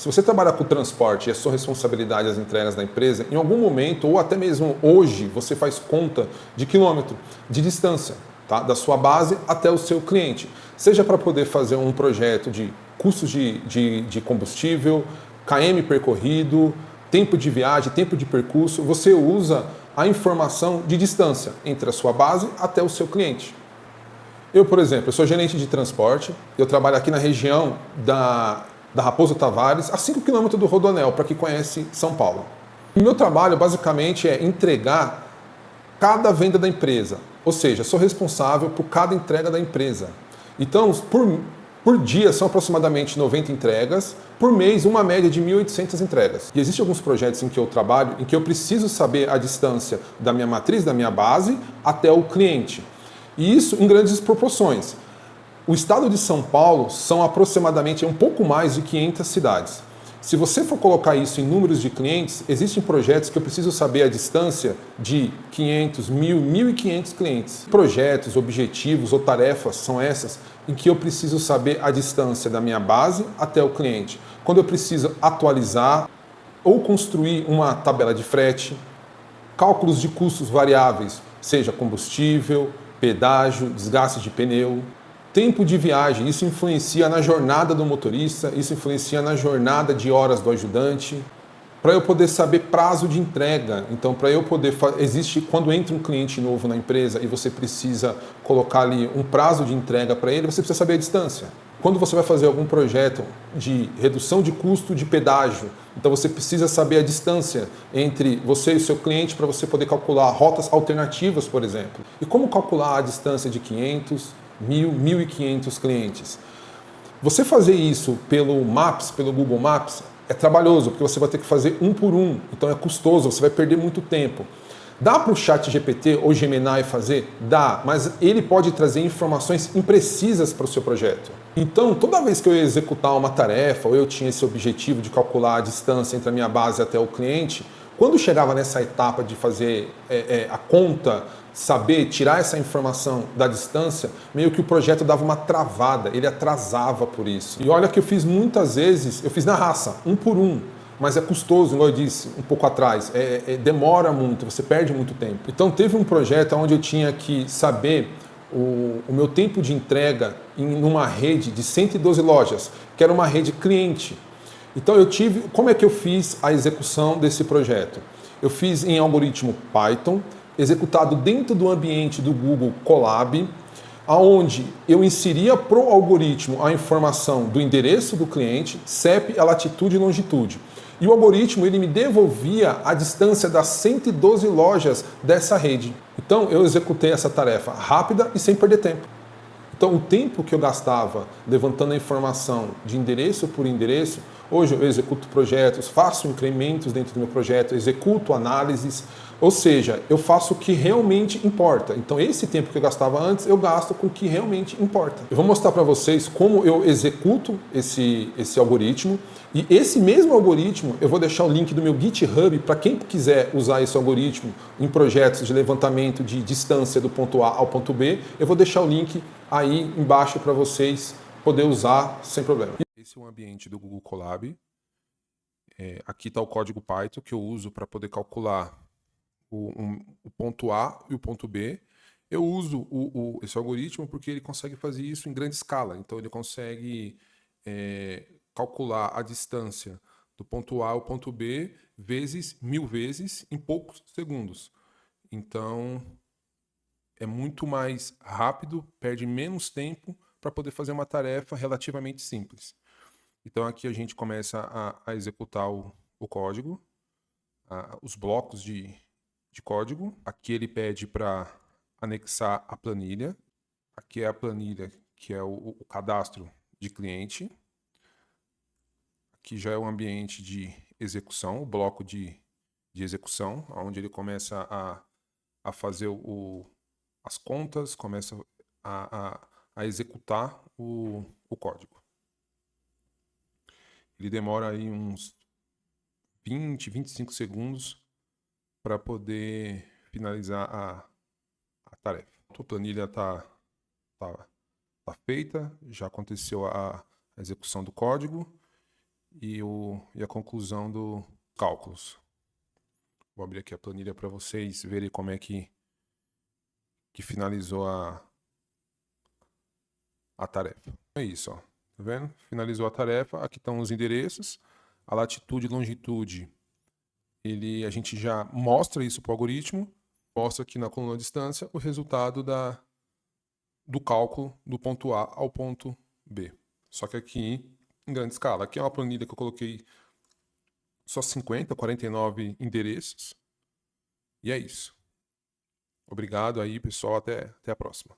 Se você trabalhar com transporte e é sua responsabilidade as entregas da empresa, em algum momento, ou até mesmo hoje, você faz conta de quilômetro, de distância, tá? Da sua base até o seu cliente. Seja para poder fazer um projeto de custos de combustível, km percorrido, tempo de viagem, tempo de percurso, você usa a informação de distância entre a sua base até o seu cliente. Eu, por exemplo, eu sou gerente de transporte, eu trabalho aqui na região da Raposo Tavares, a 5 km do Rodoanel, para quem conhece São Paulo. O meu trabalho, basicamente, é entregar cada venda da empresa, ou seja, sou responsável por cada entrega da empresa. Então, por dia são aproximadamente 90 entregas, por mês uma média de 1.800 entregas. E existem alguns projetos em que eu trabalho, em que eu preciso saber a distância da minha matriz, da minha base, até o cliente. E isso em grandes proporções. O estado de São Paulo são aproximadamente um pouco mais de 500 cidades. Se você for colocar isso em números de clientes, existem projetos que eu preciso saber a distância de 500, 1.000, 1.500 clientes. Projetos, objetivos ou tarefas são essas em que eu preciso saber a distância da minha base até o cliente. Quando eu preciso atualizar ou construir uma tabela de frete, cálculos de custos variáveis, seja combustível, pedágio, desgaste de pneu, tempo de viagem, isso influencia na jornada do motorista, isso influencia na jornada de horas do ajudante. Para eu poder saber prazo de entrega, então para eu poder existe quando entra um cliente novo na empresa e você precisa colocar ali um prazo de entrega para ele, você precisa saber a distância. Quando você vai fazer algum projeto de redução de custo de pedágio, então você precisa saber a distância entre você e o seu cliente para você poder calcular rotas alternativas, por exemplo. E como calcular a distância de 500, 1.000, 1.500 clientes? Você fazer isso pelo Maps, pelo Google Maps, é trabalhoso, porque você vai ter que fazer um por um, então é custoso, você vai perder muito tempo. Dá para o ChatGPT ou Gemini fazer? Dá, mas ele pode trazer informações imprecisas para o seu projeto. Então, toda vez que eu ia executar uma tarefa, ou eu tinha esse objetivo de calcular a distância entre a minha base até o cliente, quando chegava nessa etapa de fazer a conta, saber tirar essa informação da distância, meio que o projeto dava uma travada, ele atrasava por isso. E olha que eu fiz muitas vezes, eu fiz na raça, um por um, mas é custoso, como eu disse um pouco atrás, demora muito, você perde muito tempo. Então teve um projeto onde eu tinha que saber o meu tempo de entrega numa rede de 112 lojas, que era uma rede cliente. Então como é que eu fiz a execução desse projeto? Eu fiz em algoritmo Python, executado dentro do ambiente do Google Colab, aonde eu inseria para o algoritmo a informação do endereço do cliente, CEP, a latitude e longitude. E o algoritmo ele me devolvia a distância das 112 lojas dessa rede. Então eu executei essa tarefa rápida e sem perder tempo. Então o tempo que eu gastava levantando a informação de endereço por endereço, hoje eu executo projetos, faço incrementos dentro do meu projeto, executo análises, ou seja, eu faço o que realmente importa. Então esse tempo que eu gastava antes, eu gasto com o que realmente importa. Eu vou mostrar para vocês como eu executo esse algoritmo, e esse mesmo algoritmo, eu vou deixar o link do meu GitHub para quem quiser usar esse algoritmo em projetos de levantamento de distância do ponto A ao ponto B, eu vou deixar o link aí embaixo para vocês poderem usar sem problema. Esse é o ambiente do Google Colab. Aqui está o código Python que eu uso para poder calcular o ponto A e o ponto B. Eu uso esse algoritmo porque ele consegue fazer isso em grande escala. Então ele consegue calcular a distância do ponto A ao ponto B vezes 1.000 vezes em poucos segundos. Então é muito mais rápido, perde menos tempo para poder fazer uma tarefa relativamente simples. Então aqui a gente começa a executar o código, os blocos de código. Aqui ele pede para anexar a planilha. Aqui é a planilha que é o cadastro de cliente. Aqui já é o ambiente de execução, o bloco de execução, onde ele começa a fazer as contas, começa a executar o código. Ele demora aí uns 20, 25 segundos para poder finalizar a tarefa. A planilha está feita, já aconteceu a execução do código e a conclusão dos cálculos. Vou abrir aqui a planilha para vocês verem como é que finalizou a tarefa. É isso, ó. Tá vendo? Finalizou a tarefa. Aqui estão os endereços. A latitude e longitude. A gente já mostra isso para o algoritmo. Mostra aqui na coluna distância o resultado do cálculo do ponto A ao ponto B. Só que aqui em grande escala. Aqui é uma planilha que eu coloquei só 49 endereços. E é isso. Obrigado aí, pessoal. Até a próxima.